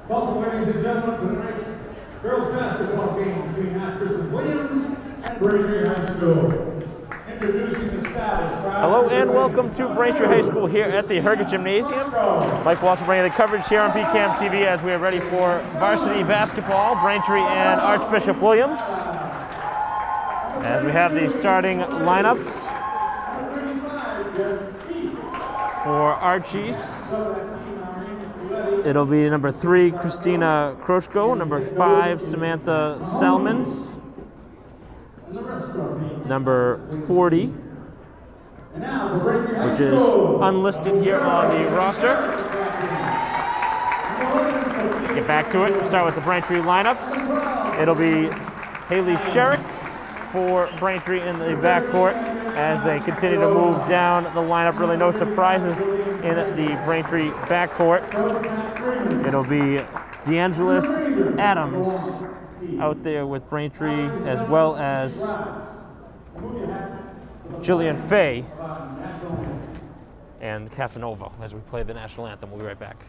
Welcome, ladies and gentlemen, to tonight's girls basketball game between Archbishop Williams and Braintree High School. Introducing the status. Hello and welcome to Braintree High School here at the Herget Gymnasium. Mike Walsh bringing the coverage here on BCAM TV as we are ready for varsity basketball, Braintree and Archbishop Williams. As we have the starting lineups for Archies. It'll be number 3, Christina Kroshko, number 5, Samantha Salmons, number 40, which is unlisted here on the roster. Get back to it. We'll start with the Braintree lineups. It'll be Haley Sherrick for Braintree in the backcourt as they continue to move down the lineup. Really no surprises in the Braintree backcourt. It'll be DeAngelis Adams out there with Braintree, as well as Jillian Fay and Casanova as we play the national anthem. We'll be right back.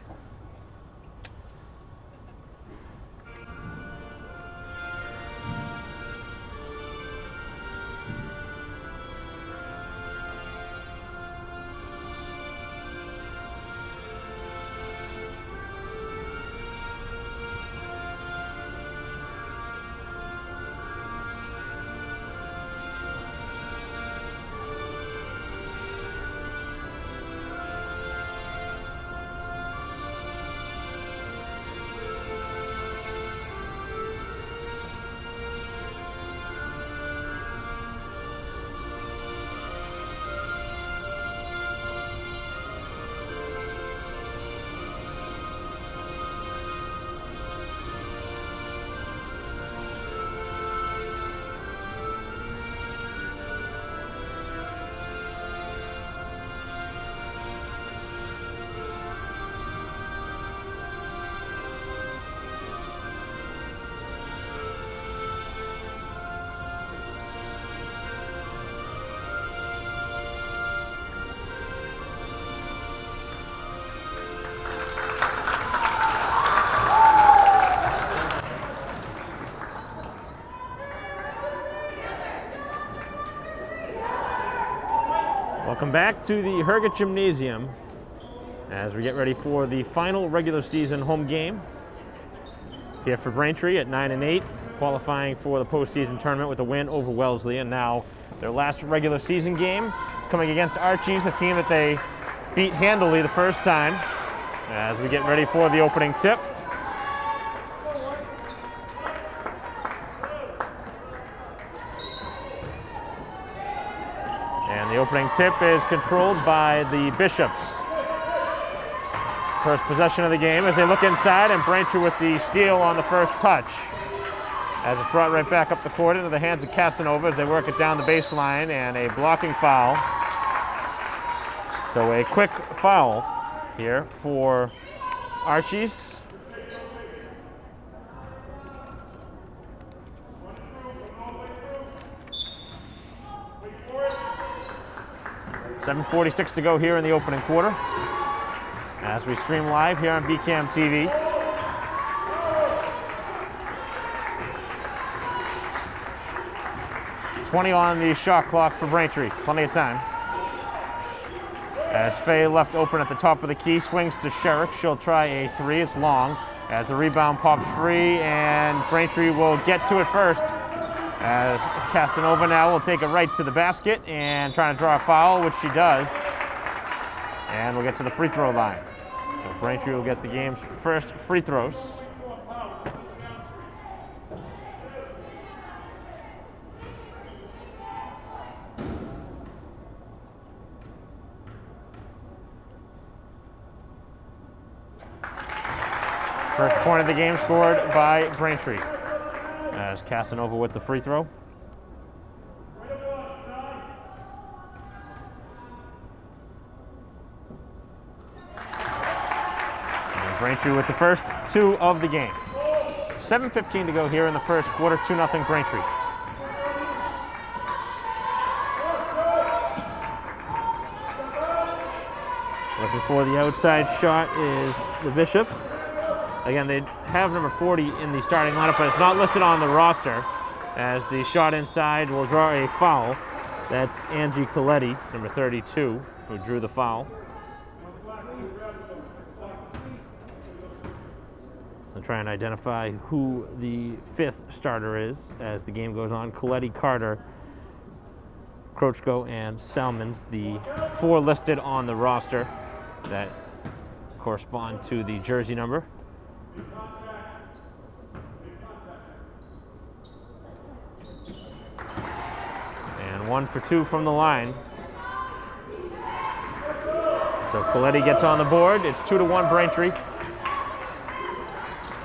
Welcome back to the Herget Gymnasium as we get ready for the final regular season home game here for Braintree at 9-8, qualifying for the postseason tournament with a win over Wellesley, and now their last regular season game coming against Archies, a team that they beat handily the first time, as we get ready for the opening tip. And the opening tip is controlled by the Bishops. First possession of the game as they look inside, and Braintree with the steal on the first touch. As it's brought right back up the court into the hands of Casanova as they work it down the baseline, and a blocking foul. So a quick foul here for Archies. 7:46 to go here in the opening quarter as we stream live here on BCAM TV. .20 on the shot clock for Braintree, plenty of time. As Fay left open at the top of the key, swings to Sherrick. She'll try a 3, it's long. As the rebound pops free, and Braintree will get to it first. As Casanova now will take it right to the basket and trying to draw a foul, which she does. And we'll get to the free throw line. So Braintree will get the game's first free throws. First point of the game scored by Braintree. As Casanova with the free throw. And Braintree with the first 2 of the game. 7:15 to go here in the first quarter, 2-0 Braintree. Looking for the outside shot is the Bishops. Again, they have number 40 in the starting lineup, but it's not listed on the roster, as the shot inside will draw a foul. That's Angie Coletti, number 32, who drew the foul. I'll try and identify who the 5th starter is as the game goes on. Coletti, Carter, Krochko, and Salmons, the 4 listed on the roster that correspond to the jersey number. And 1 for 2 from the line. So Coletti gets on the board. It's 2-1 Braintree,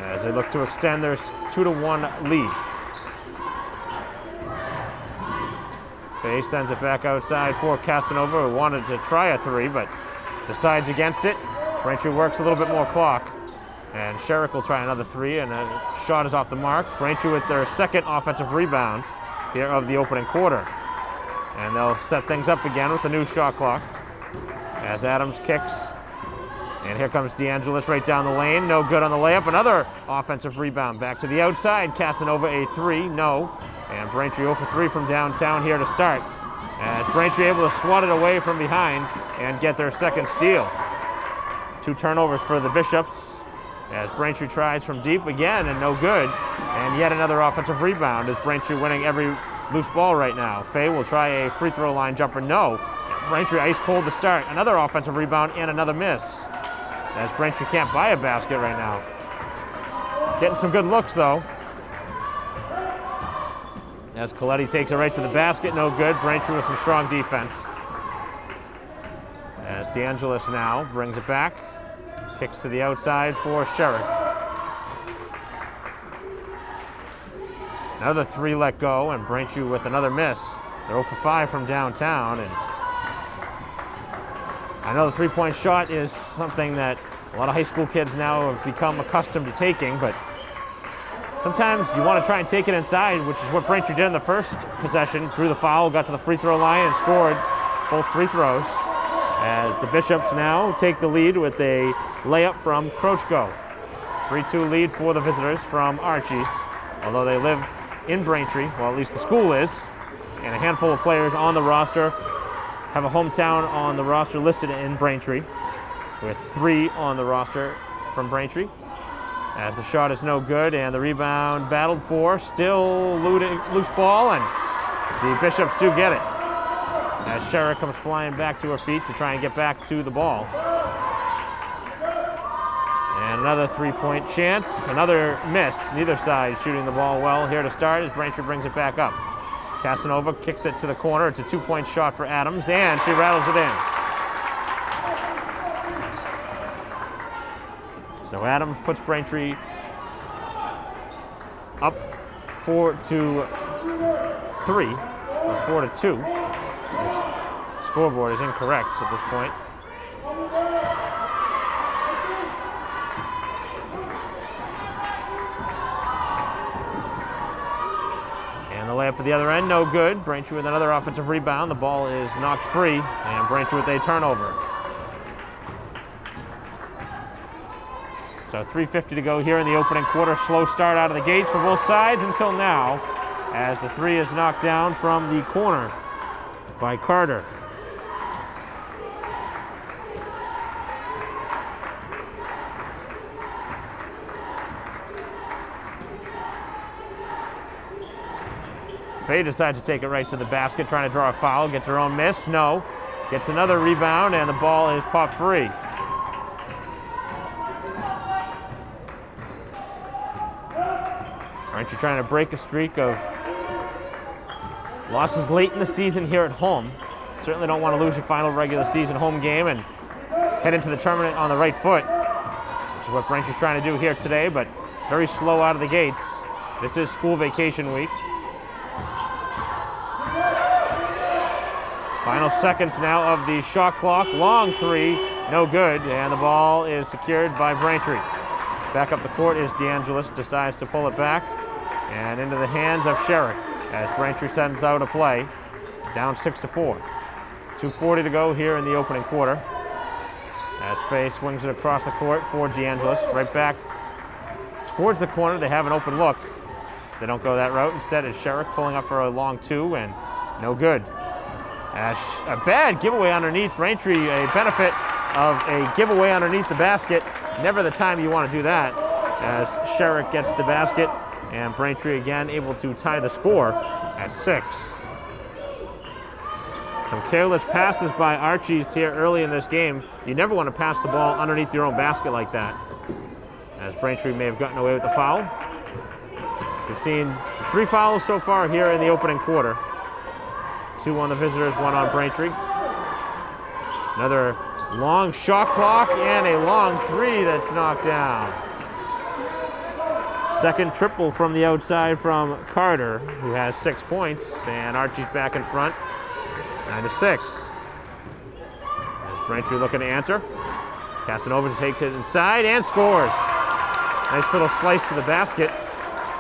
as they look to extend their 2-1 lead. Fay sends it back outside for Casanova, who wanted to try a 3, but decides against it. Braintree works a little bit more clock, and Sherrick will try another 3, and a shot is off the mark. Braintree with their 2nd offensive rebound here of the opening quarter. And they'll set things up again with the new shot clock as Adams kicks. And here comes DeAngelis right down the lane. No good on the layup. Another offensive rebound back to the outside. Casanova a 3, no. And Braintree 0 for 3 from downtown here to start, as Braintree able to swat it away from behind and get their 2nd steal. 2 turnovers for the Bishops, as Braintree tries from deep again and no good. And yet another offensive rebound, as Braintree winning every loose ball right now. Fay will try a free throw line jumper, no. Braintree ice cold to start. Another offensive rebound and another miss, as Braintree can't buy a basket right now. Getting some good looks though, as Coletti takes it right to the basket, no good. Braintree with some strong defense. As DeAngelis now brings it back, kicks to the outside for Sherrick. Another 3 let go, and Braintree with another miss. They're 0 for 5 from downtown, and I know the 3-point shot is something that a lot of high school kids now have become accustomed to taking, but sometimes you want to try and take it inside, which is what Braintree did in the first possession. Drew the foul, got to the free throw line, and scored both free throws, as the Bishops now take the lead with a layup from Krochko. 3-2 lead for the visitors from Archie's, although they live in Braintree, well, at least the school is, and a handful of players on the roster have a hometown on the roster listed in Braintree, with 3 on the roster from Braintree, as the shot is no good, and the rebound battled for, still loose ball, and the Bishops do get it, as Sherrick comes flying back to her feet to try and get back to the ball. And another 3-point chance, another miss. Neither side shooting the ball well here to start, as Braintree brings it back up. Casanova kicks it to the corner. It's a 2-point shot for Adams, and she rattles it in. So Adams puts Braintree up 4-3, or 4-2. The scoreboard is incorrect at this point. The layup at the other end, no good. Braintree with another offensive rebound. The ball is knocked free, and Braintree with a turnover. So 3:50 to go here in the opening quarter. Slow start out of the gates for both sides until now, as the 3 is knocked down from the corner by Carter. Fay decides to take it right to the basket, trying to draw a foul. Gets her own miss, no. Gets another rebound, and the ball is popped free. Aren't you trying to break a streak of losses late in the season here at home? Certainly don't want to lose your final regular season home game and head into the tournament on the right foot, which is what Braintree's trying to do here today, but very slow out of the gates. This is school vacation week. Final seconds now of the shot clock. Long 3, no good, and the ball is secured by Braintree. Back up the court is DeAngelis, decides to pull it back, and into the hands of Sherrick as Braintree sends out a play, down 6-4. 2:40 to go here in the opening quarter, as Fay swings it across the court for DeAngelis. Right back towards the corner. They have an open look. They don't go that route. Instead, it's Sherrick pulling up for a long 2, and no good. A bad giveaway underneath. Braintree, a benefit of a giveaway underneath the basket. Never the time you want to do that, as Sherrick gets the basket, and Braintree again able to tie the score at 6. Some careless passes by Archies here early in this game. You never want to pass the ball underneath your own basket like that, as Braintree may have gotten away with the foul. We've seen 3 fouls so far here in the opening quarter. 2 on the visitors, 1 on Braintree. Another long shot clock and a long 3 that's knocked down. Second triple from the outside from Carter, who has 6 points, and Archie's back in front, 9-6. As Braintree looking to answer. Casanova takes it inside and scores. Nice little slice to the basket.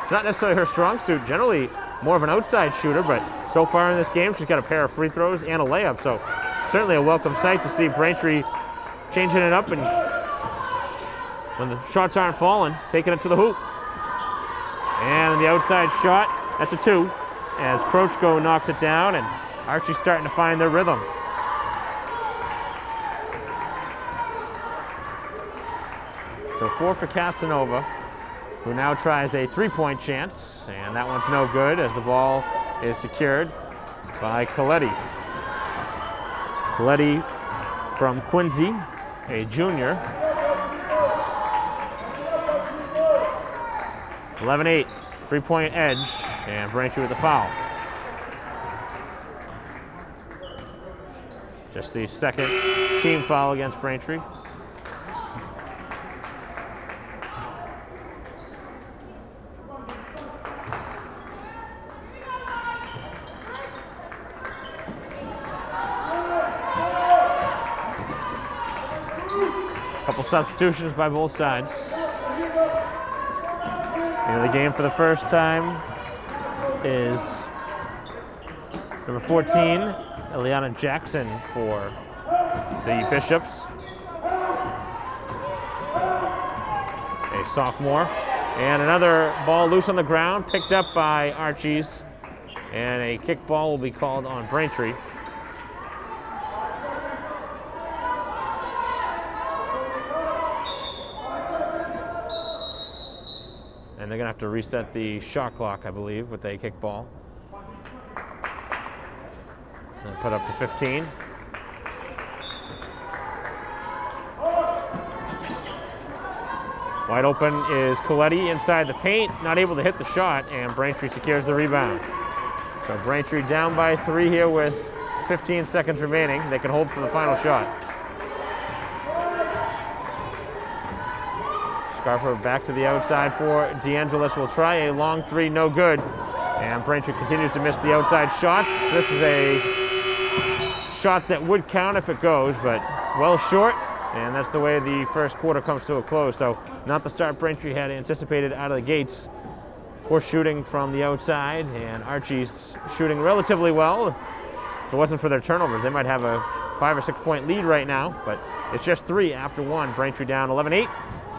It's not necessarily her strong suit, generally more of an outside shooter, but so far in this game she's got a pair of free throws and a layup, so certainly a welcome sight to see Braintree changing it up, and when the shots aren't falling, taking it to the hoop. And the outside shot, that's a 2, as Krochko knocks it down, and Archie's starting to find their rhythm. So 4 for Casanova, who now tries a 3-point chance, and that one's no good as the ball is secured by Coletti. Coletti from Quincy, a junior. 11-8, 3-point edge, and Braintree with the foul. Just the second team foul against Braintree. Couple substitutions by both sides. Into the game for the first time is number 14, Eliana Jackson for the Bishops, a sophomore. And another ball loose on the ground, picked up by Archies, and a kick ball will be called on Braintree. And they're going to have to reset the shot clock, I believe, with a kickball. And put up to 15. Wide open is Coletti inside the paint, not able to hit the shot, and Braintree secures the rebound. So Braintree down by 3 here with 15 seconds remaining. They can hold for the final shot. Scarper back to the outside for DeAngelis. Will try a long 3, no good. And Braintree continues to miss the outside shots. This is a shot that would count if it goes, but well short. And that's the way the first quarter comes to a close. So not the start Braintree had anticipated out of the gates. Poor shooting from the outside, and Archie's shooting relatively well. If it wasn't for their turnovers, they might have a 5 or 6 point lead right now, but it's just 3 after 1. Braintree down 11-8.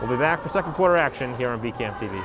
We'll be back for second quarter action here on BCAM TV.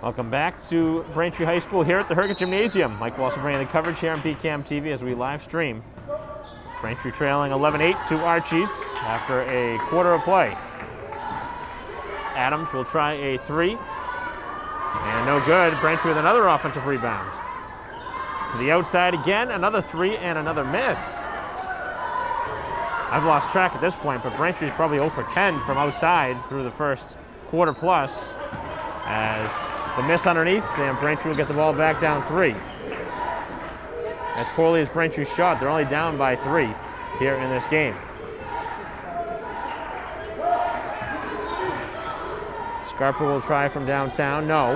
Welcome back to Braintree High School here at the Herget Gymnasium. Mike Wilson bringing the coverage here on BCAM TV as we live stream. Braintree trailing 11-8 to Archies after a quarter of play. Adams will try a 3, and no good. Braintree with another offensive rebound. To the outside again, another 3 and another miss. I've lost track at this point, but Braintree is probably 0 for 10 from outside through the first quarter plus, as the miss underneath, and Braintree will get the ball back down 3. As poorly as Braintree shot, they're only down by 3. here in this game. Scarpa will try from downtown, no.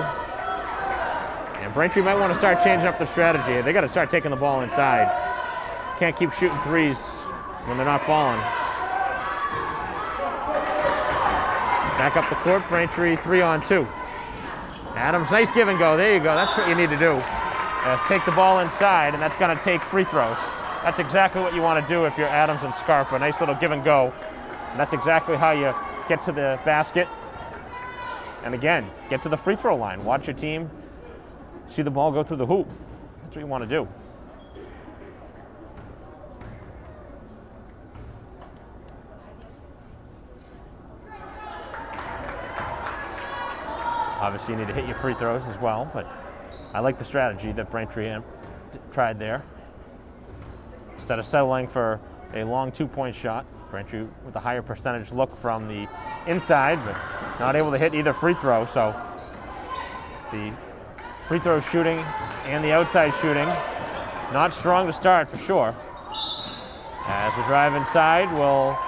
And Braintree might want to start changing up their strategy. They got to start taking the ball inside. Can't keep shooting threes when they're not falling. Back up the court, Braintree 3-on-2. Adams, nice give and go. There you go. That's what you need to do. Take the ball inside, and that's going to take free throws. That's exactly what you want to do if you're Adams and Scarpa. Nice little give and go. And that's exactly how you get to the basket. And again, get to the free throw line. Watch your team see the ball go through the hoop. That's what you want to do. Obviously, you need to hit your free throws as well, but I like the strategy that Braintree tried there. Instead of settling for a long two-point shot, Braintree with a higher percentage look from the inside, but not able to hit either free throw, so the free throw shooting and the outside shooting, not strong to start for sure. As we drive inside, we'll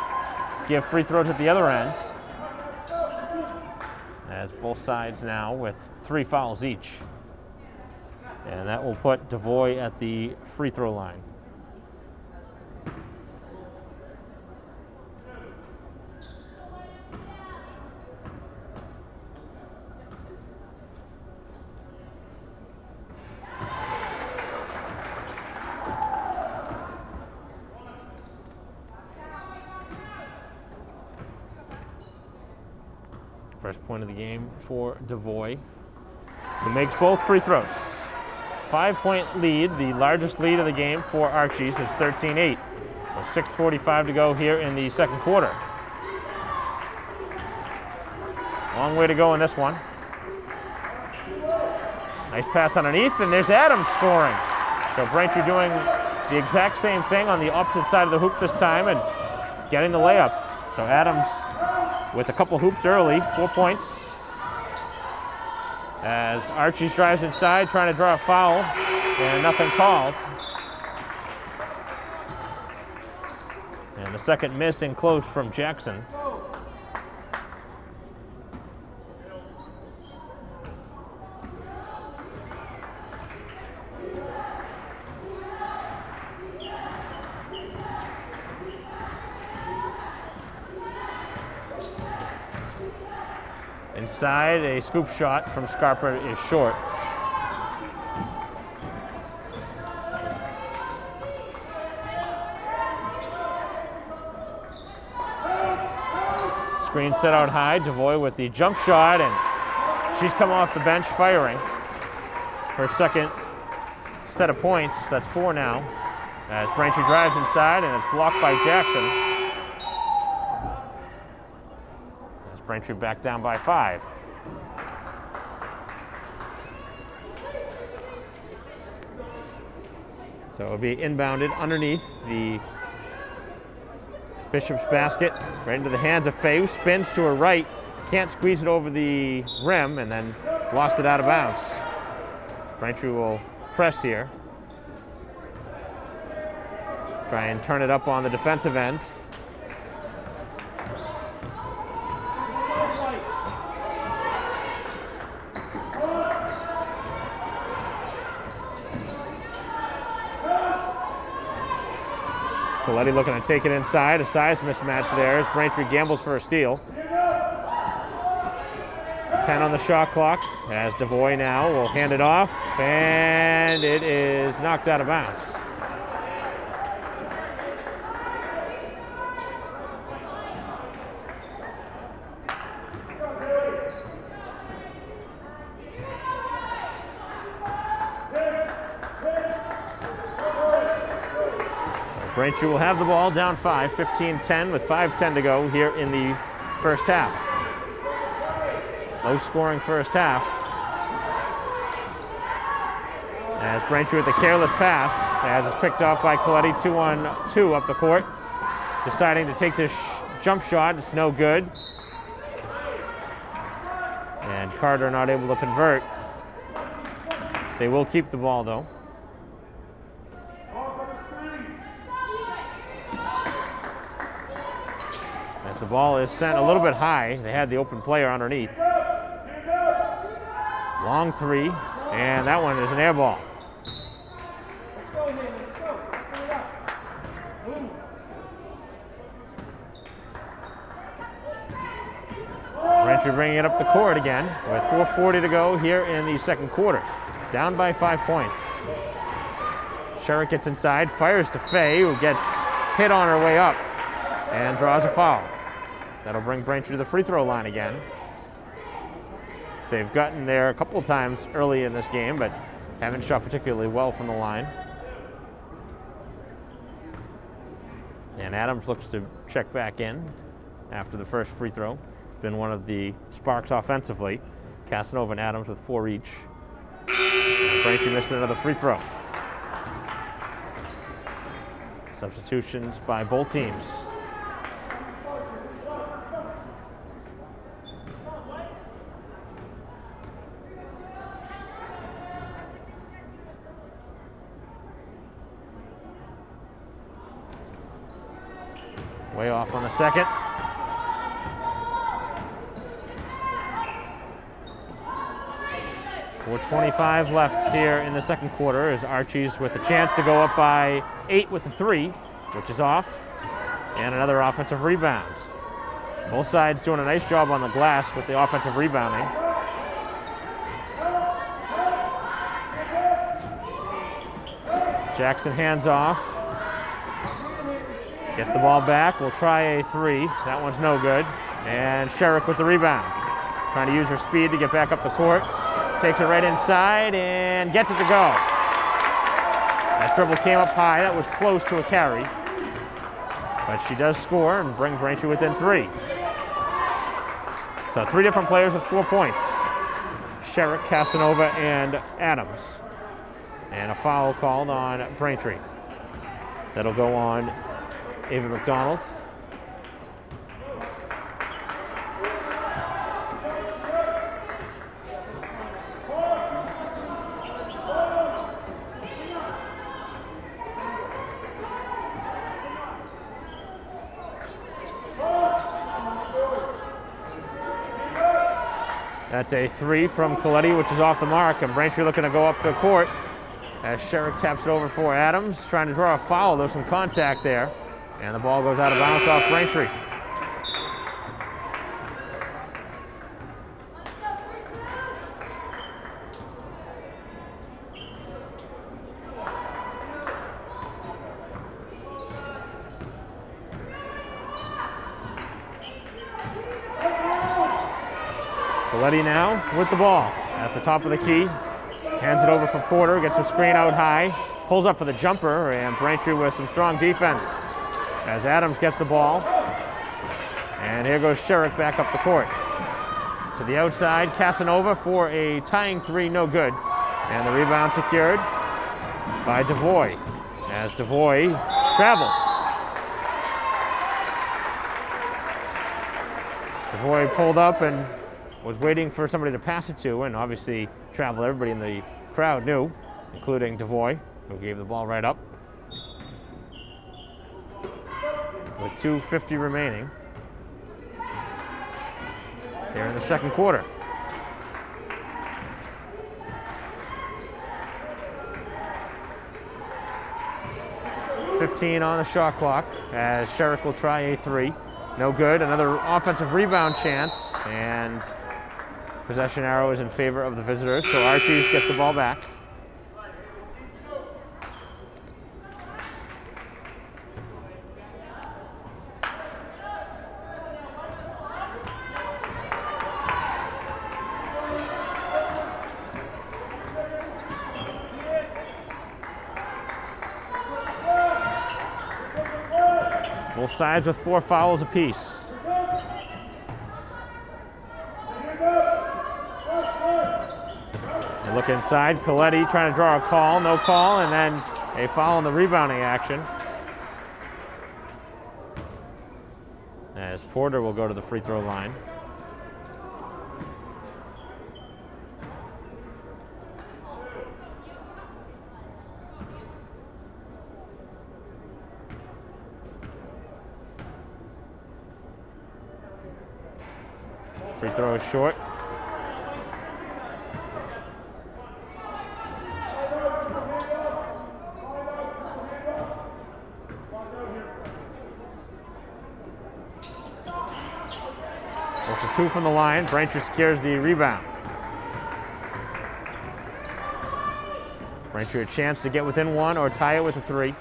give free throws at the other end. As both sides now with 3 fouls each. And that will put Devoy at the free throw line. First point of the game for Devoy, who makes both free throws. 5-point lead, the largest lead of the game for Archie since 13-8. With 6:45 to go here in the second quarter. Long way to go in this one. Nice pass underneath, and there's Adams scoring. So Braintree doing the exact same thing on the opposite side of the hoop this time and getting the layup. So Adams with a couple hoops early, 4 points. As Archie drives inside, trying to draw a foul, and nothing called. And the second miss in close from Jackson. Inside, a scoop shot from Scarpa is short. Screen set out high, Devoy with the jump shot, and she's come off the bench firing. Her second set of points, that's 4 now. As Braintree drives inside, and it's blocked by Jackson. Braintree back down by 5. So it'll be inbounded underneath the Bishop's basket, right into the hands of Faye, who spins to her right, can't squeeze it over the rim, and then lost it out of bounds. Braintree will press here. Try and turn it up on the defensive end. Coletti looking to take it inside. A size mismatch there as Braintree gambles for a steal. 10 on the shot clock as Devoy now will hand it off, and it is knocked out of bounds. Braintree will have the ball down 5, 15-10 with 5:10 to go here in the first half. Low scoring first half. As Braintree with a careless pass, as it's picked off by Coletti, 2-on-2 up the court. Deciding to take this jump shot, it's no good. And Carter not able to convert. They will keep the ball though. As the ball is sent a little bit high, they had the open player underneath. Long three, and that one is an air ball. Let's go, Haley. Let's go. Open it up. Move. Braintree bringing it up the court again with 4:40 to go here in the second quarter. Down by 5 points. Sherrick gets inside, fires to Faye, who gets hit on her way up and draws a foul. That'll bring Braintree to the free throw line again. They've gotten there a couple of times early in this game, but haven't shot particularly well from the line. And Adams looks to check back in after the first free throw. Been one of the sparks offensively. Casanova and Adams with 4 each. And Braintree missed another free throw. Substitutions by both teams. Way off on the second. .425 left here in the second quarter as Archie's with a chance to go up by 8 with a 3, which is off, and another offensive rebound. Both sides doing a nice job on the glass with the offensive rebounding. Jackson hands off. Gets the ball back. We'll try a 3. That one's no good. And Sherrick with the rebound. Trying to use her speed to get back up the court. Takes it right inside and gets it to go. That dribble came up high. That was close to a carry. But she does score and bring Braintree within 3. So 3 different players with 4 points. Sherrick, Casanova, and Adams. And a foul called on Braintree. That'll go on Ava McDonald. That's a 3 from Coletti, which is off the mark, and Braintree looking to go up the court as Sherrick taps it over for Adams, trying to draw a foul. There's some contact there, and the ball goes out of bounds off Braintree. Coletti now with the ball at the top of the key. Hands it over for Porter, gets the screen out high, pulls up for the jumper, and Braintree with some strong defense as Adams gets the ball. And here goes Sherrick back up the court. To the outside, Casanova for a tying 3, no good. And the rebound secured by DeVoy as DeVoy traveled. DeVoy pulled up and was waiting for somebody to pass it to, and obviously traveled. Everybody in the crowd knew, including DeVoy, who gave the ball right up. With 2:50 remaining here in the second quarter. .15 on the shot clock as Sherrick will try a 3. No good. Another offensive rebound chance, and possession arrow is in favor of the visitors, so Archie's gets the ball back. Both sides with 4 fouls apiece. They look inside. Coletti trying to draw a call, no call, and then a foul in the rebounding action. As Porter will go to the free throw line. Free throw is short. Goes for 2 from the line. Braintree secures the rebound. Braintree a chance to get within 1 or tie it with a 3.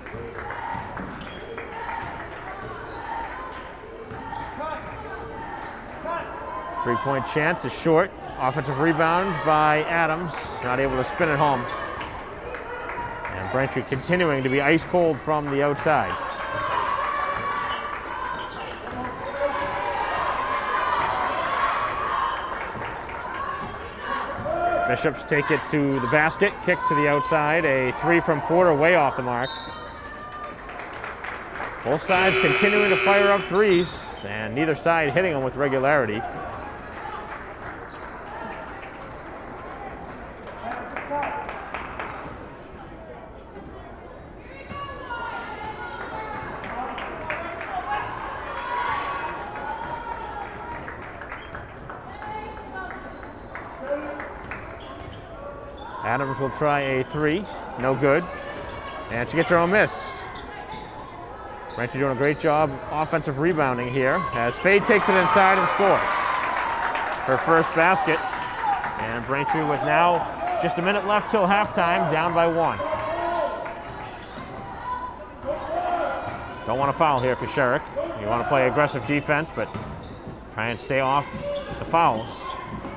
Three-point chance is short. Offensive rebound by Adams. Not able to spin it home. And Braintree continuing to be ice cold from the outside. Bishops take it to the basket, kick to the outside, a 3 from Porter, way off the mark. Both sides continuing to fire up threes, and neither side hitting them with regularity. Adams will try a 3, no good, and she gets her own miss. Braintree doing a great job offensive rebounding here as Fade takes it inside and scores her first basket. And Braintree with now just a minute left till halftime, down by 1. Don't want to foul here for Sherrick. You want to play aggressive defense, but try and stay off the fouls.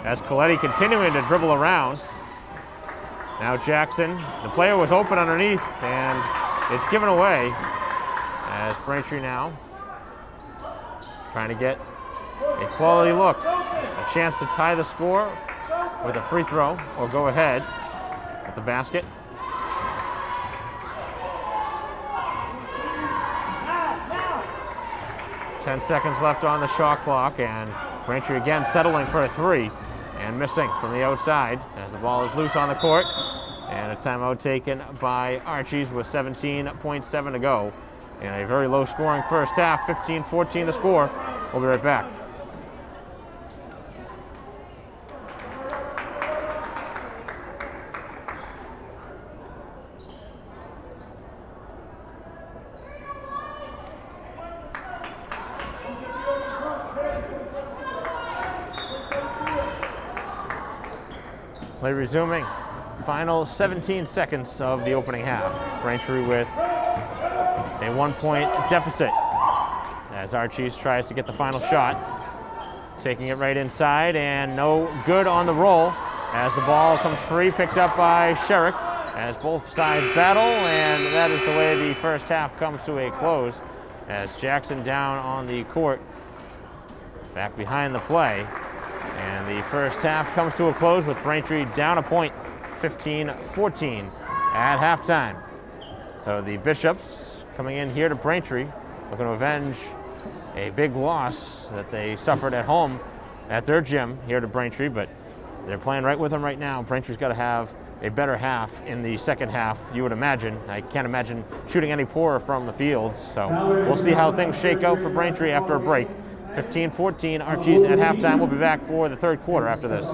As Coletti continuing to dribble around. Now Jackson, the player was open underneath, and it's given away as Braintree now trying to get a quality look. A chance to tie the score with a free throw or go ahead at the basket. Now. 10 seconds left on the shot clock, and Braintree again settling for a 3. And missing from the outside as the ball is loose on the court. And a timeout taken by Archies with 17.7 to go. In a very low scoring first half, 15-14 the score. We'll be right back. Play resuming. Final 17 seconds of the opening half. Braintree with a 1-point deficit as Archies tries to get the final shot. Taking it right inside and no good on the roll as the ball comes free, picked up by Sherrick as both sides battle, and that is the way the first half comes to a close as Jackson down on the court, back behind the play. And the first half comes to a close with Braintree down a point, 15-14 at halftime. So the Bishops coming in here to Braintree, looking to avenge a big loss that they suffered at home at their gym here to Braintree, but they're playing right with them right now. Braintree's got to have a better half in the second half, you would imagine. I can't imagine shooting any poorer from the field, so we'll see how things shake out for Braintree after a break. 15-14, Archies at halftime. We'll be back for the third quarter after this.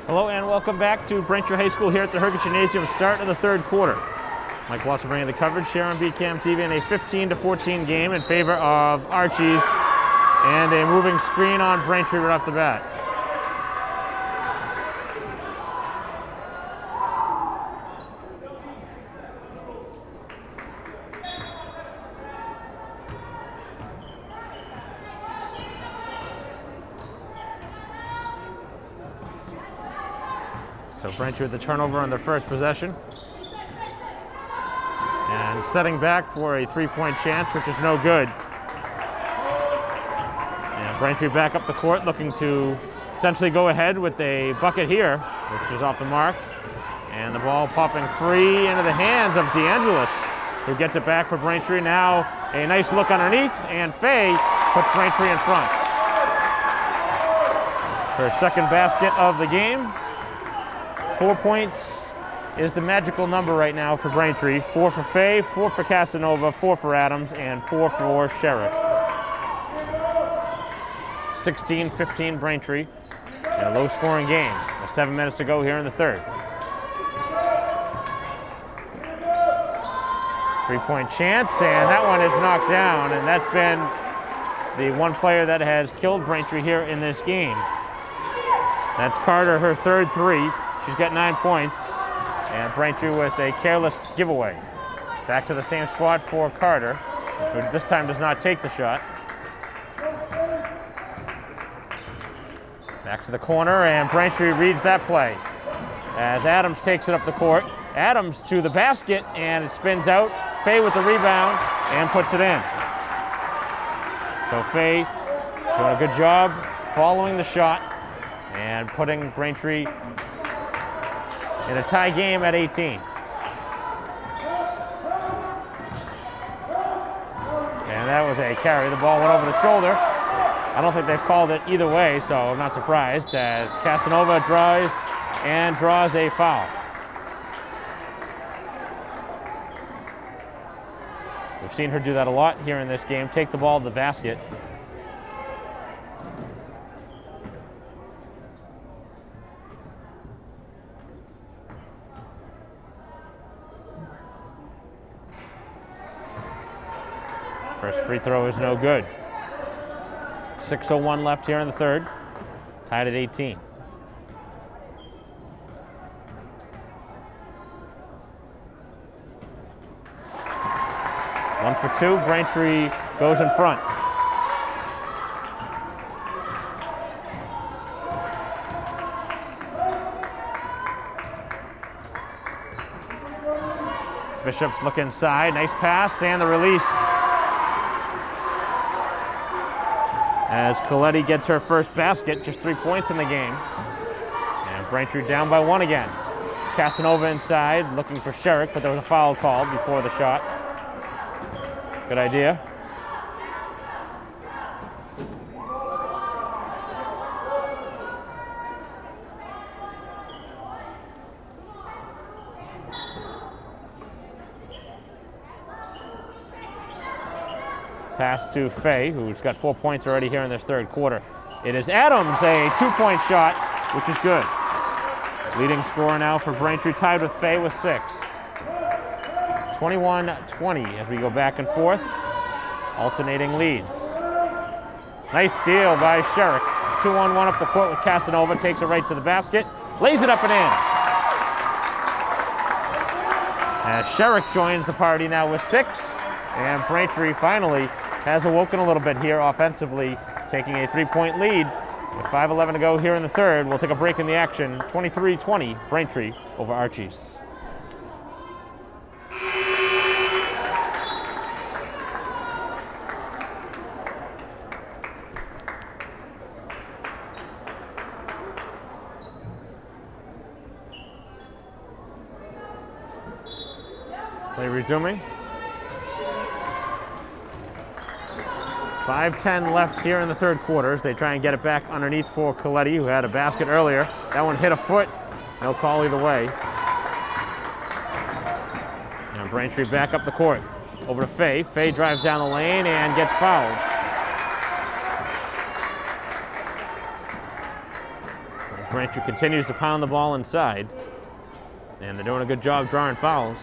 Hello and welcome back to Braintree High School here at the Herget Gymnasium, start of the third quarter. Mike Watson bringing the coverage here on BCAM TV in a 15-14 game in favor of Archies, and a moving screen on Braintree right off the bat. So Braintree with the turnover on their first possession. And setting back for a three-point chance, which is no good. And Braintree back up the court, looking to potentially go ahead with a bucket here, which is off the mark. And the ball popping free into the hands of DeAngelis, who gets it back for Braintree. Now a nice look underneath, and Faye puts Braintree in front. Her second basket of the game. 4 points is the magical number right now for Braintree. 4 for Faye, 4 for Casanova, 4 for Adams, and 4 for Sherrick. 16-15 Braintree in a low-scoring game. With 7 minutes to go here in the third. 3-point chance, and that one is knocked down, and that's been the one player that has killed Braintree here in this game. That's Carter, her third three. She's got 9 points, and Braintree with a careless giveaway. Back to the same spot for Carter, who this time does not take the shot. Back to the corner, and Braintree reads that play as Adams takes it up the court. Adams to the basket, and it spins out. Faye with the rebound and puts it in. So Faye doing a good job following the shot and putting Braintree in a tie game at 18. And that was a carry. The ball went over the shoulder. I don't think they've called it either way, so I'm not surprised as Casanova draws a foul. We've seen her do that a lot here in this game. Take the ball to the basket. First free throw is no good. 6:01 left here in the third. Tied at 18. One for two, Braintree goes in front. Bishop's look inside, nice pass, and the release. As Coletti gets her first basket, just 3 points in the game. And Braintree down by 1 again. Casanova inside, looking for Sherrick, but there was a foul called before the shot. Good idea. Pass to Faye, who's got 4 points already here in this third quarter. It is Adams, a 2-point shot, which is good. Leading scorer now for Braintree, tied with Faye with 6. 21-20 as we go back and forth, alternating leads. Nice steal by Sherrick. 2-on-1 up the court with Casanova, takes it right to the basket, lays it up and in. As Sherrick joins the party now with 6, and Braintree finally has awoken a little bit here offensively, taking a 3-point lead. With 5:11 to go here in the third, we'll take a break in the action. 23-20, Braintree over Archies. Play resuming. 5:10 left here in the third quarter as they try and get it back underneath for Coletti, who had a basket earlier. That one hit a foot. No call either way. Now Braintree back up the court. Over to Faye. Faye drives down the lane and gets fouled. Braintree continues to pound the ball inside. And they're doing a good job drawing fouls.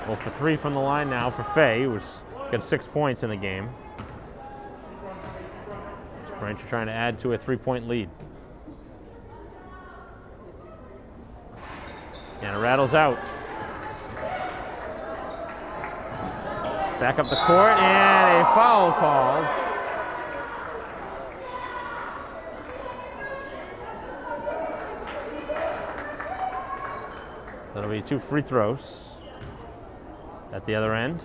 Well, for 3 from the line now for Faye, who's got 6 points in the game. Braintree trying to add to a 3-point lead. And it rattles out. Back up the court, and a foul called. That'll be 2 free throws at the other end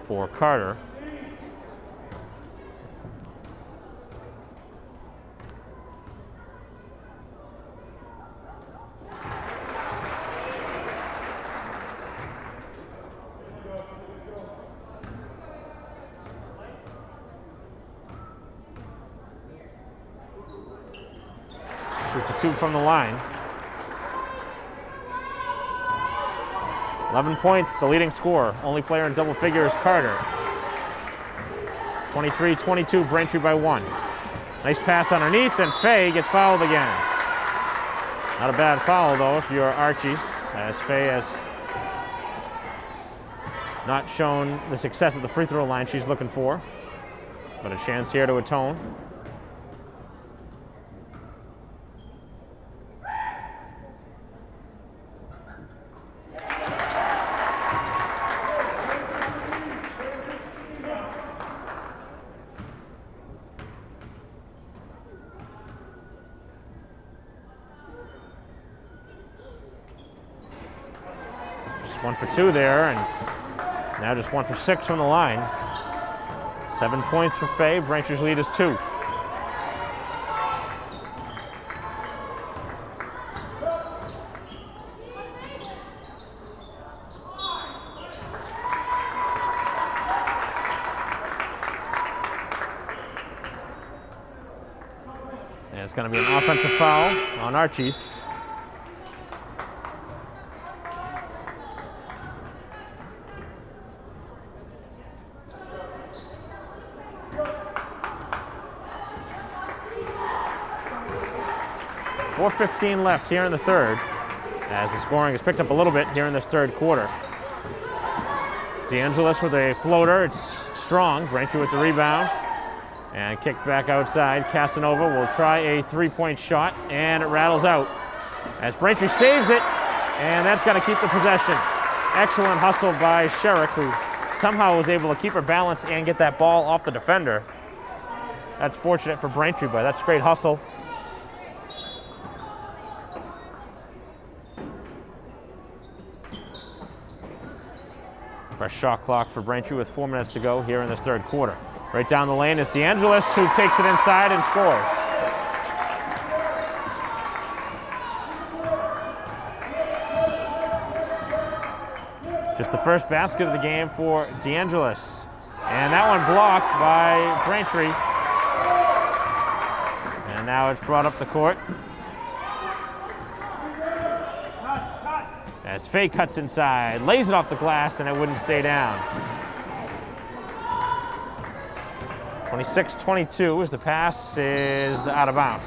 for Carter. Two from the line. 11 points, the leading scorer. Only player in double figures, Carter. 23-22, Braintree by 1. Nice pass underneath, and Fay gets fouled again. Not a bad foul, though, if you're Archie's, as Fay has not shown the success at the free throw line she's looking for. But a chance here to atone. Just 1 for 2 there, and now just 1 for 6 from the line. 7 points for Fay. Braintree's lead is 2. And it's going to be an offensive foul on Archie's. .4:15 left here in the third, as the scoring has picked up a little bit here in this third quarter. DeAngelis with a floater. It's strong. Braintree with the rebound. And kicked back outside. Casanova will try a 3-point shot, and it rattles out as Braintree saves it, and that's going to keep the possession. Excellent hustle by Sherrick, who somehow was able to keep her balance and get that ball off the defender. That's fortunate for Braintree, but that's great hustle. Fresh shot clock for Braintree with 4 minutes to go here in this third quarter. Right down the lane is DeAngelis, who takes it inside and scores. Just the first basket of the game for DeAngelis. And that one blocked by Braintree. And now it's brought up the court. As Fay cuts inside, lays it off the glass, and it wouldn't stay down. 26-22 as the pass is out of bounds.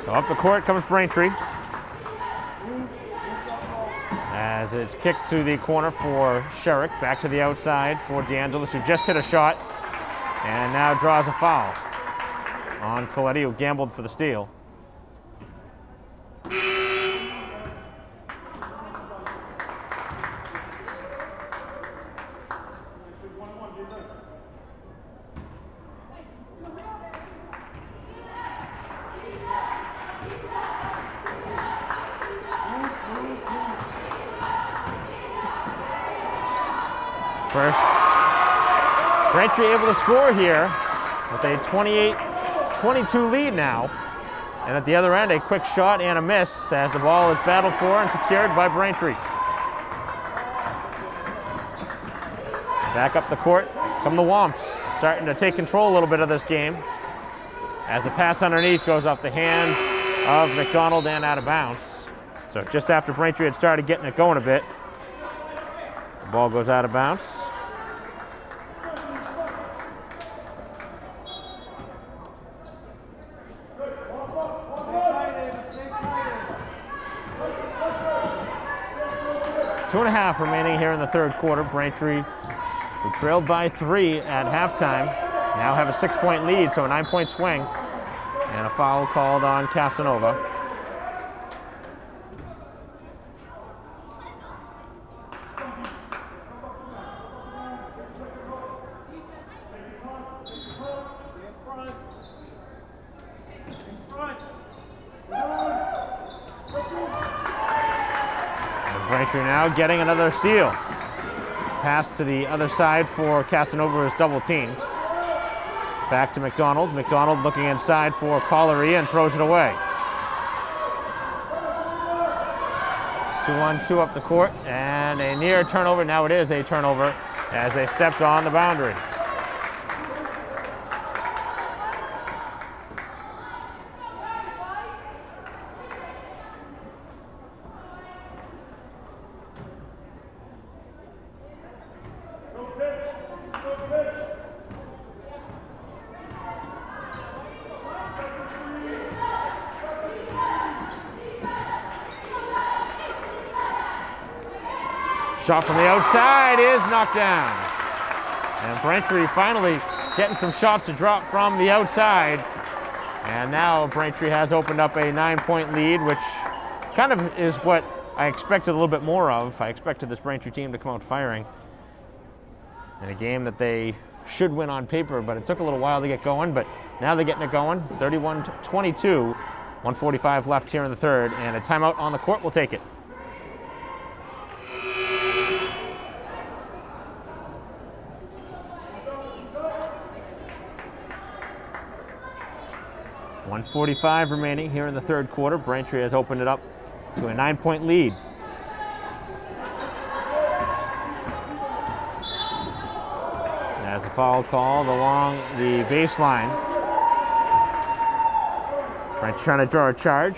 So up the court comes Braintree. As it's kicked to the corner for Sherrick, back to the outside for DeAngelis, who just hit a shot and now draws a foul on Coletti, who gambled for the steal. First, Braintree able to score here with a 28-22 lead now. And at the other end, a quick shot and a miss as the ball is battled for and secured by Braintree. Back up the court come the Wamps, starting to take control a little bit of this game as the pass underneath goes off the hands of McDonald and out of bounds. So just after Braintree had started getting it going a bit, the ball goes out of bounds. 2.5 remaining here in the third quarter. Braintree, who trailed by 3 at halftime, now have a 6-point lead, so a 9-point swing. And a foul called on Casanova. Braintree now getting another steal. Pass to the other side for Casanova is double teamed. Back to McDonald. McDonald looking inside for Collery and throws it away. 2-on-2 up the court and a near turnover. Now it is a turnover as they stepped on the boundary. Shot from the outside is knocked down. And Braintree finally getting some shots to drop from the outside. And now Braintree has opened up a 9-point lead, which kind of is what I expected a little bit more of. I expected this Braintree team to come out firing in a game that they should win on paper, but it took a little while to get going. But now they're getting it going. 31-22, 1:45 left here in the third, and a timeout on the court will take it. .145 remaining here in the third quarter. Braintree has opened it up to a 9-point lead. As a foul called along the baseline. Braintree trying to draw a charge.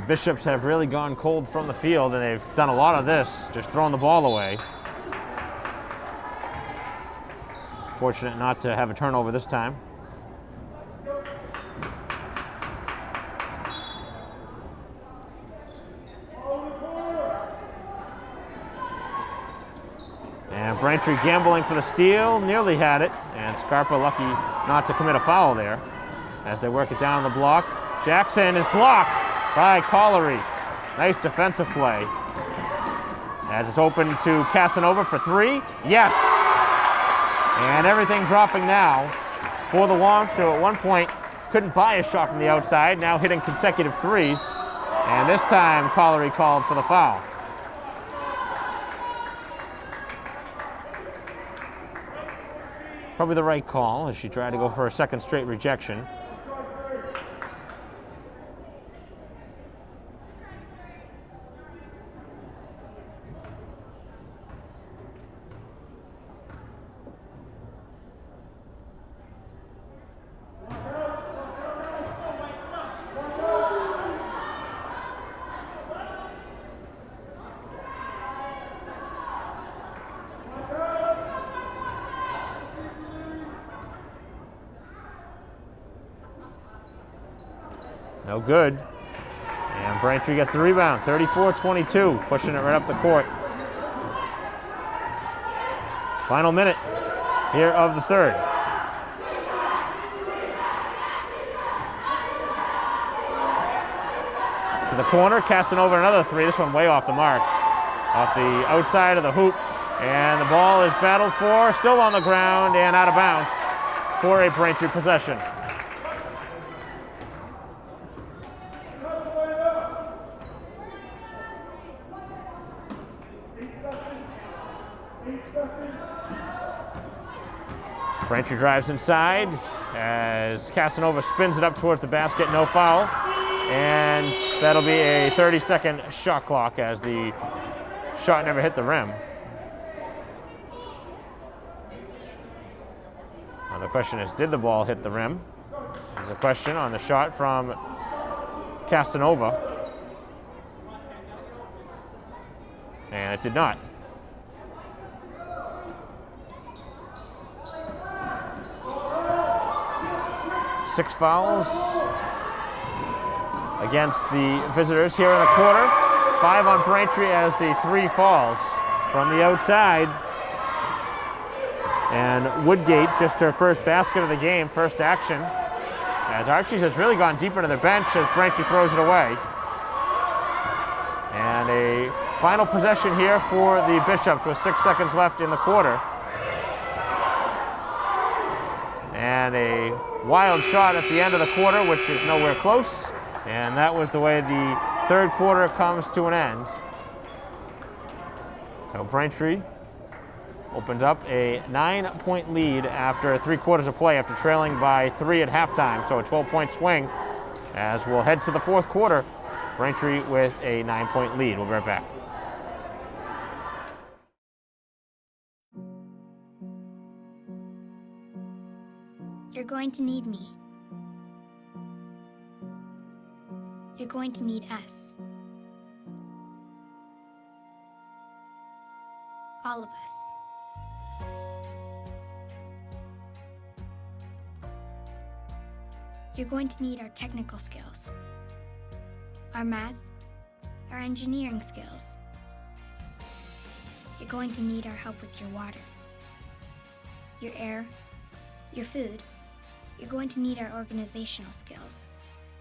Bishops have really gone cold from the field, and they've done a lot of this, just throwing the ball away. Fortunate not to have a turnover this time. And Braintree gambling for the steal, nearly had it, and Scarpa lucky not to commit a foul there as they work it down the block. Jackson is blocked by Collery. Nice defensive play. As it's open to Casanova for 3. Yes! And everything dropping now for the Wamps, who at one point couldn't buy a shot from the outside, now hitting consecutive 3s. And this time Collery called for the foul. Probably the right call as she tried to go for a second straight rejection. No good. And Braintree gets the rebound, 34-22, pushing it right up the court. Final minute here of the third. To the corner, Casanova another 3. This one way off the mark. Off the outside of the hoop. And the ball is battled for, still on the ground and out of bounds for a Braintree possession. Braintree drives inside as Casanova spins it up towards the basket, no foul. And that'll be a 30-second shot clock as the shot never hit the rim. Now the question is, did the ball hit the rim? There's a question on the shot from Casanova. That did not. Six fouls against the visitors here in the quarter. 5 on Braintree as the 3 falls from the outside. And Woodgate, just her first basket of the game, first action. As Archie's has really gone deep into their bench as Braintree throws it away. And a final possession here for the Bishops with 6 seconds left in the quarter. And a wild shot at the end of the quarter, which is nowhere close. And that was the way the third quarter comes to an end. So Braintree opened up a 9-point lead after 3 quarters of play, after trailing by 3 at halftime. So a 12-point swing as we'll head to the fourth quarter. Braintree with a 9-point lead. We'll be right back. You're going to need me. You're going to need us. All of us. You're going to need our technical skills, our math, our engineering skills. You're going to need our help with your water, your air, your food. You're going to need our organizational skills,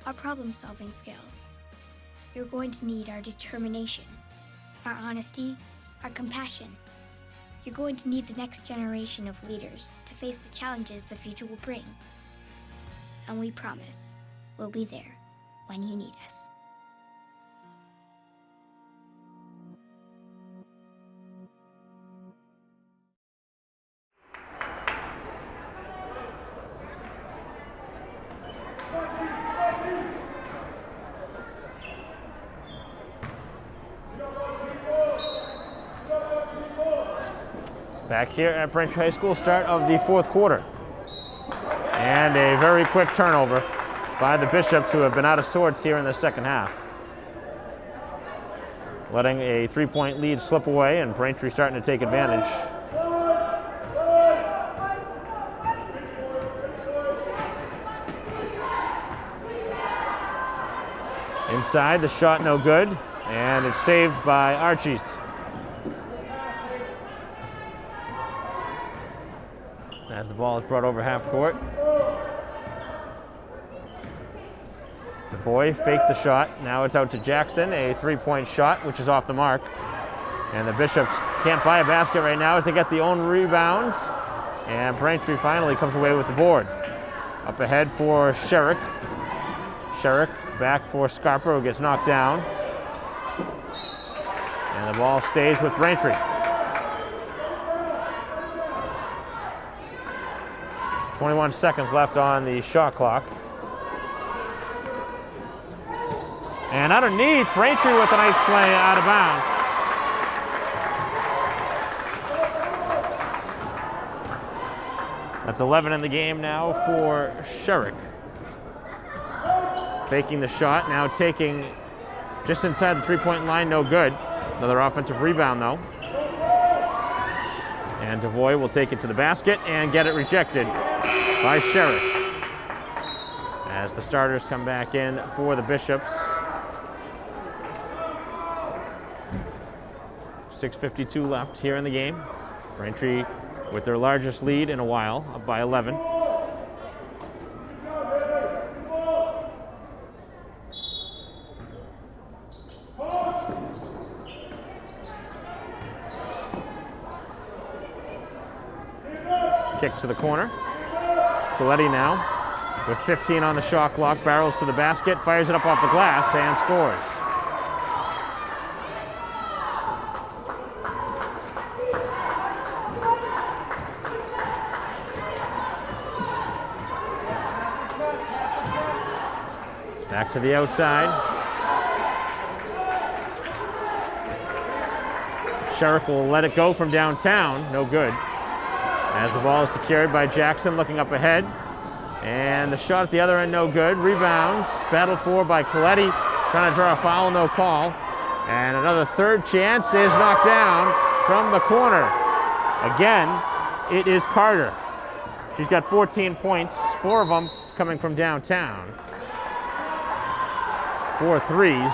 our problem-solving skills. You're going to need our determination, our honesty, our compassion. You're going to need the next generation of leaders to face the challenges the future will bring. And we promise we'll be there when you need us. Back here at Braintree High School, start of the fourth quarter. And a very quick turnover by the Bishops, who have been out of sorts here in the second half. Letting a 3-point lead slip away, and Braintree starting to take advantage. Inside, the shot no good, and it's saved by Archie's. As the ball is brought over half court. DeVoy faked the shot. Now it's out to Jackson, a 3-point shot, which is off the mark. And the Bishops can't buy a basket right now as they get the own rebounds. And Braintree finally comes away with the board. Up ahead for Sherrick. Sherrick back for Scarpa, who gets knocked down. And the ball stays with Braintree. 21 seconds left on the shot clock. And underneath, Braintree with a nice play out of bounds. That's 11 in the game now for Sherrick. Faking the shot, now taking just inside the 3-point line, no good. Another offensive rebound though. And DeVoy will take it to the basket and get it rejected by Sherrick. As the starters come back in for the Bishops. 6:52 left here in the game. Braintree with their largest lead in a while, up by 11. Kick to the corner. Coletti now with 15 on the shot clock, barrels to the basket, fires it up off the glass and scores. Back to the outside. Sherrick will let it go from downtown, no good. As the ball is secured by Jackson, looking up ahead. And the shot at the other end, no good. Rebounds, battled for by Coletti. Trying to draw a foul, no call. And another third chance is knocked down from the corner. Again, it is Carter. She's got 14 points, 4 of them coming from downtown. 4 threes,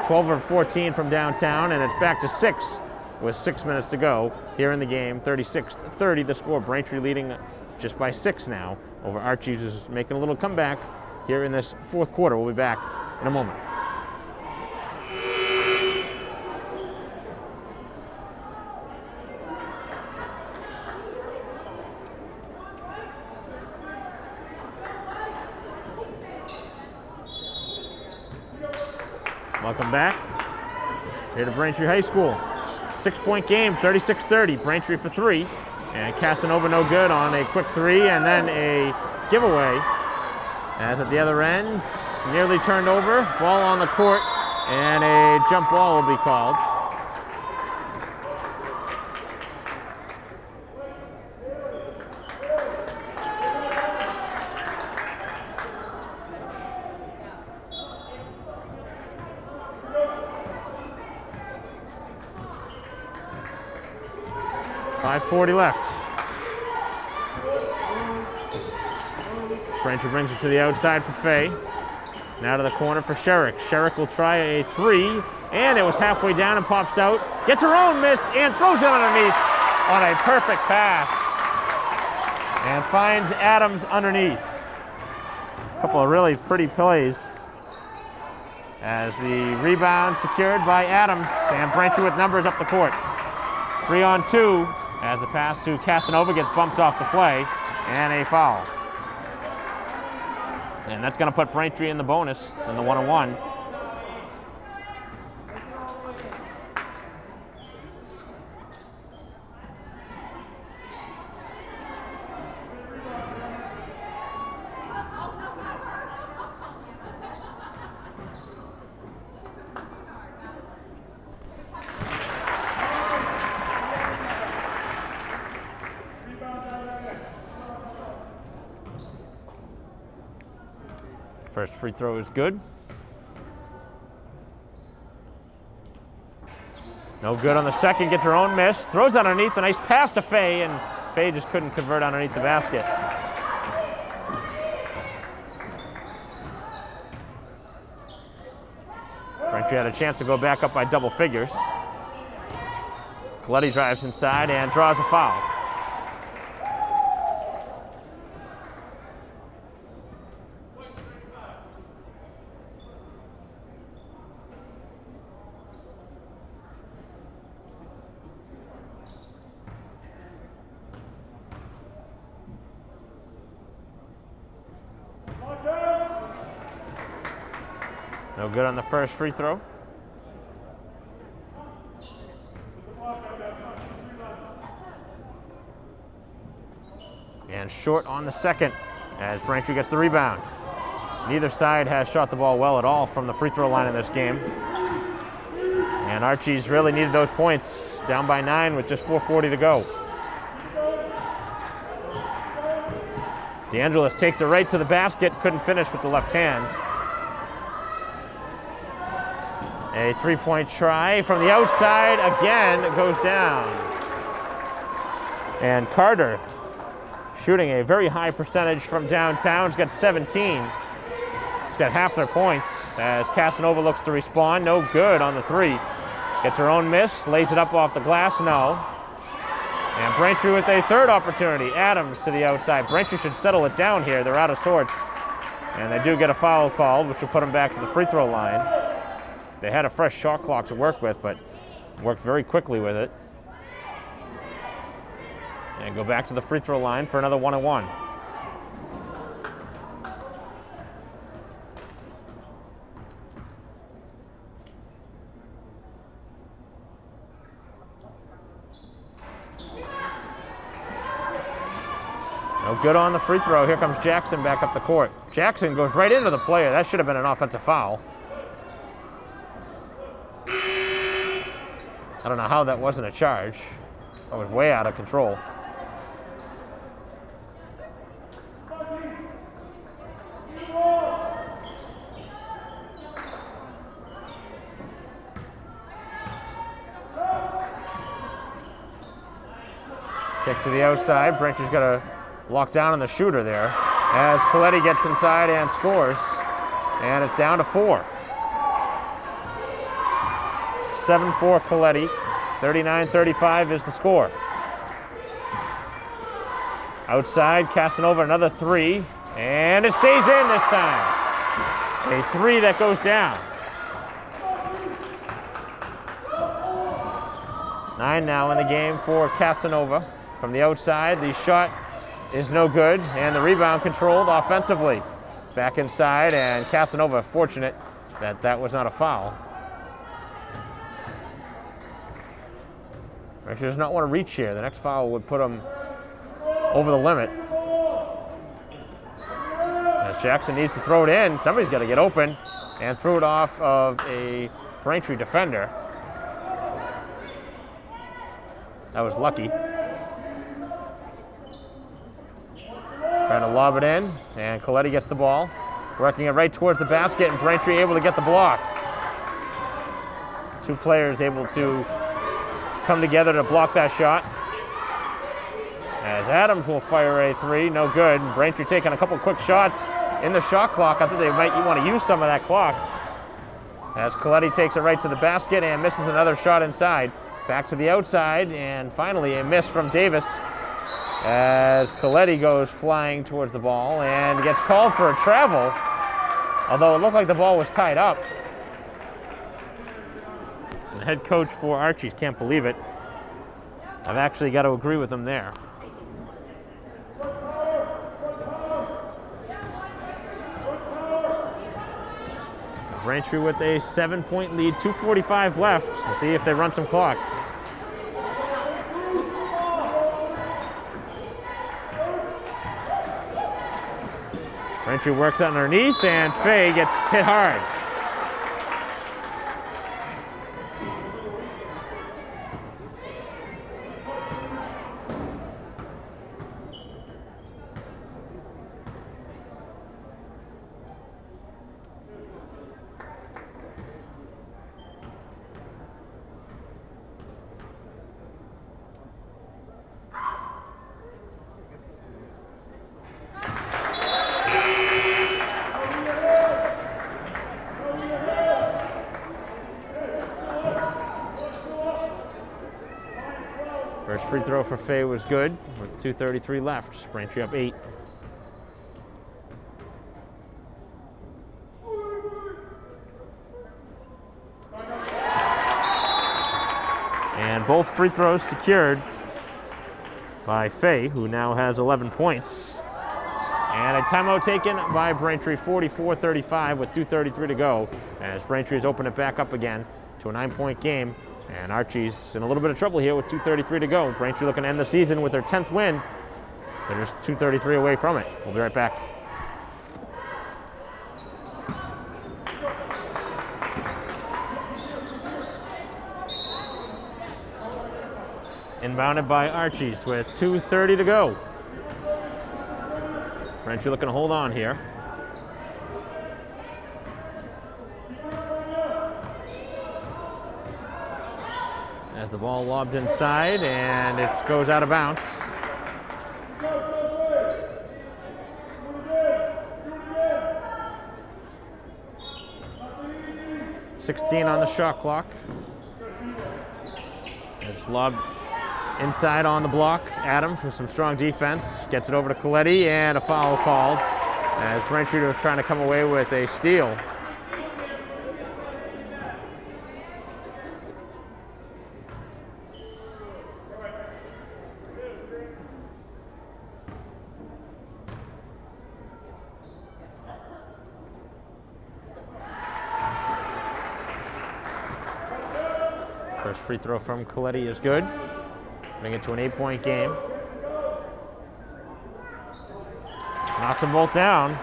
12 of 14 from downtown, and it's back to 6 with 6 minutes to go here in the game. 36-30 the score. Braintree leading just by 6 now over Archie's, who's making a little comeback here in this fourth quarter. We'll be back in a moment. Welcome back here to Braintree High School. 6-point game, 36-30. Braintree for 3. And Casanova no good on a quick 3, and then a giveaway. As at the other end, nearly turned over. Ball on the court, and a jump ball will be called. .540 left. Braintree brings it to the outside for Fay. Now to the corner for Sherrick. Sherrick will try a 3, and it was halfway down and pops out. Gets her own miss and throws it underneath on a perfect pass. And finds Adams underneath. A couple of really pretty plays. As the rebound secured by Adams, and Braintree with numbers up the court. 3-on-2. As the pass to Casanova gets bumped off the play, and a foul. And that's going to put Braintree in the bonus in the 1-on-1. First free throw is good. No good on the second, gets her own miss. Throws that underneath, a nice pass to Fay, and Fay just couldn't convert underneath the basket. Braintree had a chance to go back up by double figures. Coletti drives inside and draws a foul. No good on the first free throw. And short on the second as Braintree gets the rebound. Neither side has shot the ball well at all from the free throw line in this game. And Archie's really needed those points. Down by 9 with just 4:40 to go. DeAngelis takes it right to the basket, couldn't finish with the left hand. A 3-point try from the outside, again, goes down. And Carter, shooting a very high percentage from downtown, has got 17. He's got half their points as Casanova looks to respond. No good on the 3. Gets her own miss, lays it up off the glass, no. And Braintree with a third opportunity. Adams to the outside. Braintree should settle it down here. They're out of sorts. And they do get a foul called, which will put them back to the free throw line. They had a fresh shot clock to work with, but worked very quickly with it. And go back to the free throw line for another 1-on-1. No good on the free throw. Here comes Jackson back up the court. Jackson goes right into the player. That should have been an offensive foul. I don't know how that wasn't a charge. That was way out of control. Kick to the outside. Braintree's got a lock down on the shooter there as Coletti gets inside and scores. And it's down to 4. 7-4 Coletti. 39-35 is the score. Outside, Casanova another 3. And it stays in this time. A 3 that goes down. 9 now in the game for Casanova. From the outside, the shot is no good, and the rebound controlled offensively. Back inside, and Casanova fortunate that that was not a foul. Braintree does not want to reach here. The next foul would put him over the limit. As Jackson needs to throw it in, somebody's got to get open and throw it off of a Braintree defender. That was lucky. Trying to lob it in, and Coletti gets the ball. Working it right towards the basket, and Braintree able to get the block. 2 players able to come together to block that shot. As Adams will fire a 3, no good. Braintree taking a couple quick shots in the shot clock. I think they might want to use some of that clock. As Coletti takes it right to the basket and misses another shot inside. Back to the outside, and finally a miss from Davis as Coletti goes flying towards the ball and gets called for a travel, although it looked like the ball was tied up. The head coach for Archie's can't believe it. I've actually got to agree with him there. Braintree with a 7-point lead, 2:45 left. Let's see if they run some clock. Braintree works underneath, and Fay gets hit hard. First free throw for Fay was good with 2:33 left. Braintree up 8. And both free throws secured by Fay, who now has 11 points. And a timeout taken by Braintree, 44-35 with 2:33 to go, as Braintree has opened it back up again to a 9-point game. And Archie's in a little bit of trouble here with 2:33 to go. Braintree looking to end the season with their 10th win. They're just 2:33 away from it. We'll be right back. Inbounded by Archie's with 2:30 to go. Braintree looking to hold on here. As the ball lobbed inside, and it goes out of bounds. .16 on the shot clock. It's lobbed inside on the block. Adams with some strong defense gets it over to Coletti, and a foul called as Braintree was trying to come away with a steal. First free throw from Coletti is good. Bring it to an 8-point game. Knocks them both down.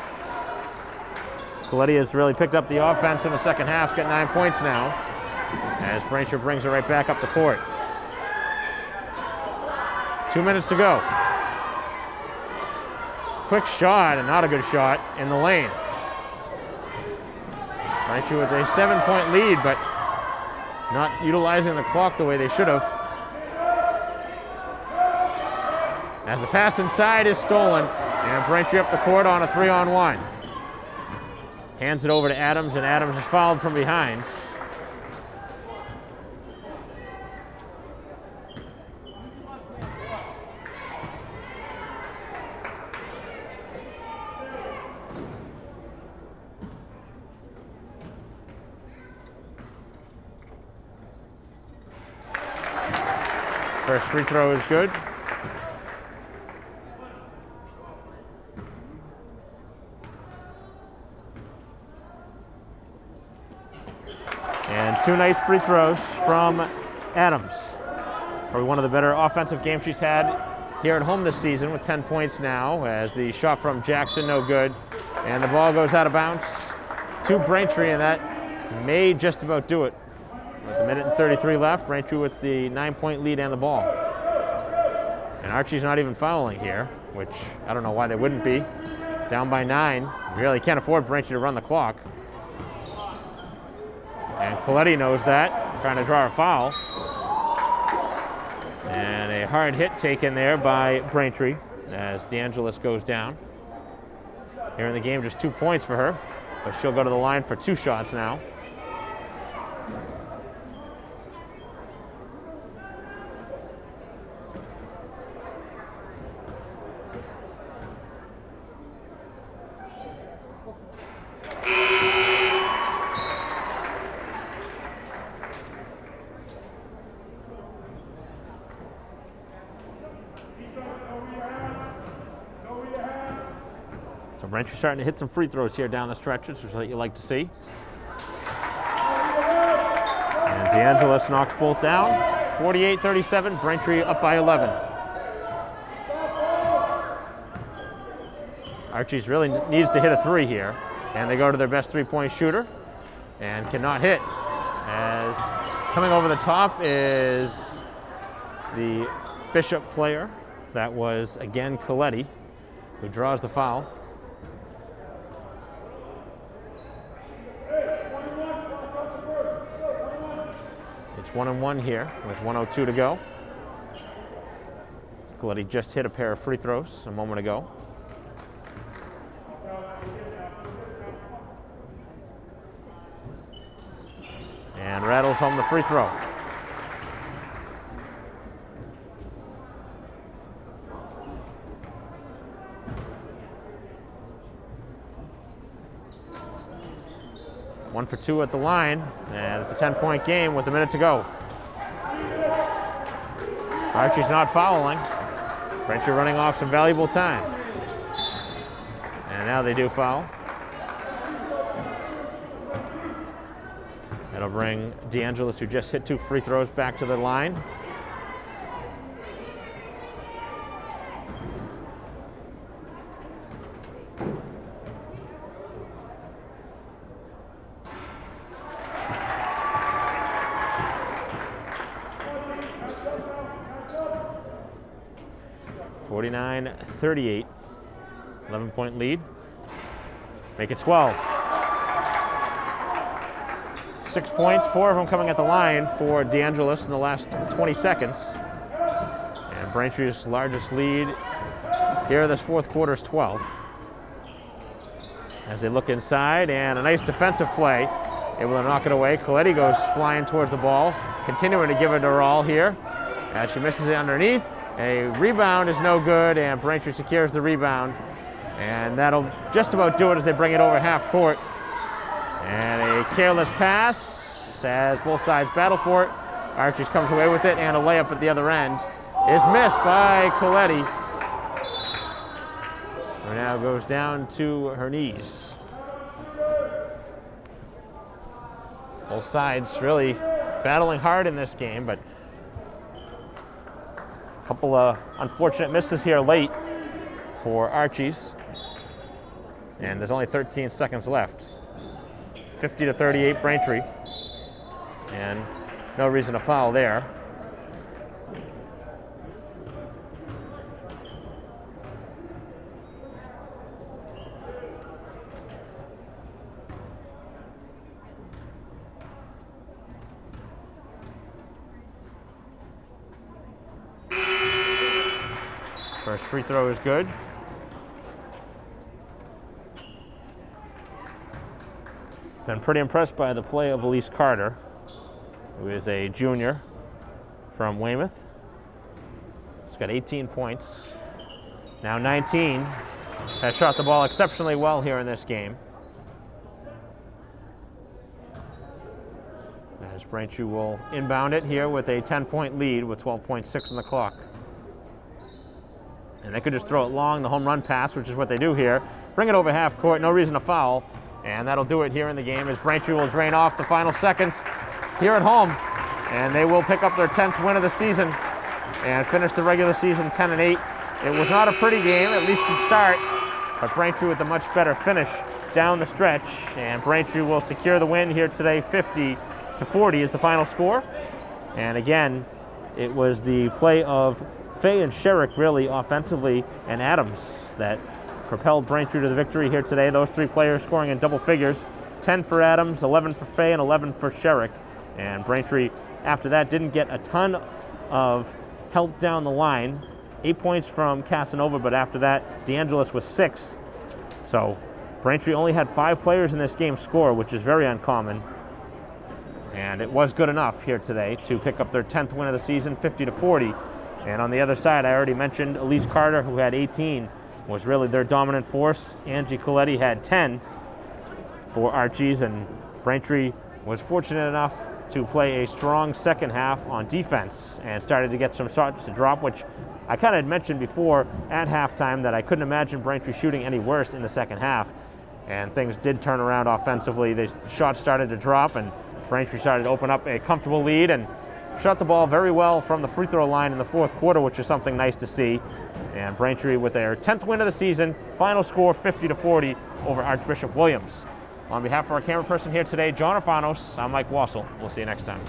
Coletti has really picked up the offense in the second half. Got 9 points now as Braintree brings it right back up the court. 2 minutes to go. Quick shot, and not a good shot in the lane. Braintree with a 7-point lead, but not utilizing the clock the way they should have. as the pass inside is stolen, and Braintree up the court on a 3-on-1. Hands it over to Adams, and Adams is fouled from behind. First free throw is good. And 2 nice free throws from Adams. Probably one of the better offensive games she's had here at home this season, with 10 points now, as the shot from Jackson no good. And the ball goes out of bounds to Braintree, and that may just about do it. With a minute and 33 left, Braintree with the 9-point lead and the ball. And Archie's not even fouling here, which I don't know why they wouldn't be. Down by 9. Really can't afford Braintree to run the clock. And Coletti knows that, trying to draw a foul. And a hard hit taken there by Braintree as DeAngelis goes down. Here in the game, just 2 points for her, but she'll go to the line for 2 shots now. So Braintree starting to hit some free throws here down the stretch, which is what you like to see. And DeAngelis knocks both down. 48-37, Braintree up by 11. Archie's really needs to hit a 3 here, and they go to their best 3-point shooter and cannot hit. As coming over the top is the Bishop player. That was again Coletti, who draws the foul. It's 1-1 here with 1:02 to go. Coletti just hit a pair of free throws a moment ago. And rattles home the free throw. One for 2 at the line, and it's a 10-point game with a minute to go. Archie's not fouling. Braintree running off some valuable time. And now they do foul. That'll bring DeAngelis, who just hit 2 free throws, back to the line. (49-38), 11-point lead. Make it 12. 6 points, 4 of them coming at the line for DeAngelis in the last 20 seconds. And Braintree's largest lead here this fourth quarter is 12. As they look inside, and a nice defensive play, able to knock it away. Coletti goes flying towards the ball, continuing to give it her all here as she misses it underneath. A rebound is no good, and Braintree secures the rebound. And that'll just about do it as they bring it over half court. And a careless pass as both sides battle for it. Archie's comes away with it, and a layup at the other end is missed by Coletti, who now goes down to her knees. Both sides really battling hard in this game, but a couple of unfortunate misses here late for Archie's. And there's only 13 seconds left. 50-38 Braintree, and no reason to foul there. First free throw is good. Been pretty impressed by the play of Elise Carter, who is a junior from Weymouth. She's got 18 points, now 19. Has shot the ball exceptionally well here in this game. As Braintree will inbound it here with a 10-point lead with 12.6 on the clock. And they could just throw it long, the home run pass, which is what they do here. Bring it over half court, no reason to foul. And that'll do it here in the game as Braintree will drain off the final seconds here at home. And they will pick up their 10th win of the season and finish the regular season 10-8. It was not a pretty game, at least to start, but Braintree with a much better finish down the stretch. And Braintree will secure the win here today. 50-40 is the final score. And again, it was the play of Fay and Sherrick really offensively and Adams that propelled Braintree to the victory here today. Those three players scoring in double figures. 10 for Adams, 11 for Fay, and 11 for Sherrick. And Braintree, after that, didn't get a ton of help down the line. 8 points from Casanova, but after that, DeAngelis was 6. So Braintree only had 5 players in this game score, which is very uncommon. And it was good enough here today to pick up their 10th win of the season, 50-40. And on the other side, I already mentioned Elise Carter, who had 18, was really their dominant force. Angie Coletti had 10 for Archies, and Braintree was fortunate enough to play a strong second half on defense and started to get some shots to drop, which I kind of had mentioned before at halftime that I couldn't imagine Braintree shooting any worse in the second half. And things did turn around offensively. The shots started to drop, and Braintree started to open up a comfortable lead and shot the ball very well from the free throw line in the fourth quarter, which is something nice to see. And Braintree with their 10th win of the season, final score 50-40 over Archbishop Williams. On behalf of our camera person here today, John Arfanos, I'm Mike Wassel. We'll see you next time.